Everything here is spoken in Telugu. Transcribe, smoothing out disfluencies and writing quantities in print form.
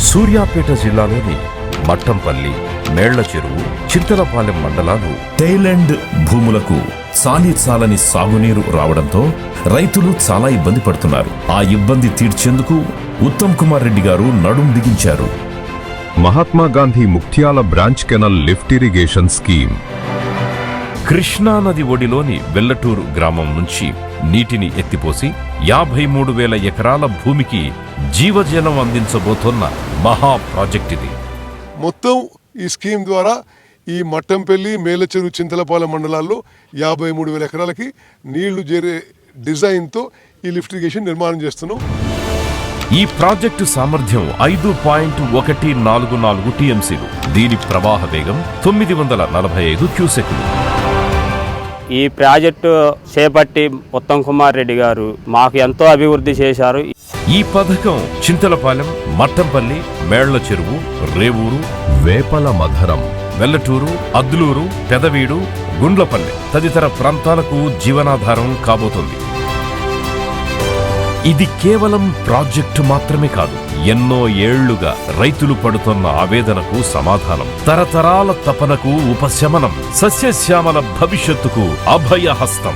సూర్యాపేట జిల్లాలోని మట్టంపల్లి, మేళ్ల చెరువు, చింతలపాలెం మండలాలు టైలాండ్ భూములకు చాలని సాగునీరు రావడంతో రైతులు చాలా ఇబ్బంది పడుతున్నారు. ఆ ఇబ్బంది తీర్చేందుకు ఉత్తమ్ కుమార్ రెడ్డి గారు నడుం బిగించారు. Mahatma Gandhi Muktyala branch canal lift irrigation scheme. కృష్ణానది ఒడిలోని వెల్లటూరు గ్రామం నుంచి నీటిని ఎత్తిపోసి 53,000 ఎకరాల భూమికి జీవజలం అందించబోతోన్న మహా ప్రాజెక్ట్ ఇది. మొత్తం ఈ స్కీమ్ ద్వారా ఈ మట్టంపల్లి, మేలచెరువు, చింతలపాలెం మండలాల్లో 53,000 ఎకరాలకి నీళ్లు చేరే డిజైన్తో ఈ లిఫ్ట్ ఇరిగేషన్ నిర్మాణం చేస్తున్నాం. ఈ ప్రాజెక్టు సామర్థ్యం 5.144 టీఎంసీలు. దీని ప్రవాహ వేగం 945 క్యూసెక్లు. ఈ ప్రాజెక్టు చేపట్టి ఉత్తమ్ కుమార్ రెడ్డి గారు మాకు ఎంతో అభివృద్ధి చేశారు. ఈ పథకం చింతలపాలెం, మట్టంపల్లి, మేళ్ల చెరువు, రేవూరు, వేపల మధరం, వెల్లటూరు, అద్లూరు, పెదవీడు, గుండ్లపల్లె తదితర ప్రాంతాలకు జీవనాధారం కాబోతుంది. ఇది కేవలం ప్రాజెక్టు మాత్రమే కాదు, ఎన్నో ఏళ్లుగా రైతులు పడుతున్న ఆవేదనకు సమాధానం, తరతరాల తపనకు ఉపశమనం, సస్యశ్యామల భవిష్యత్తుకు అభయహస్తం.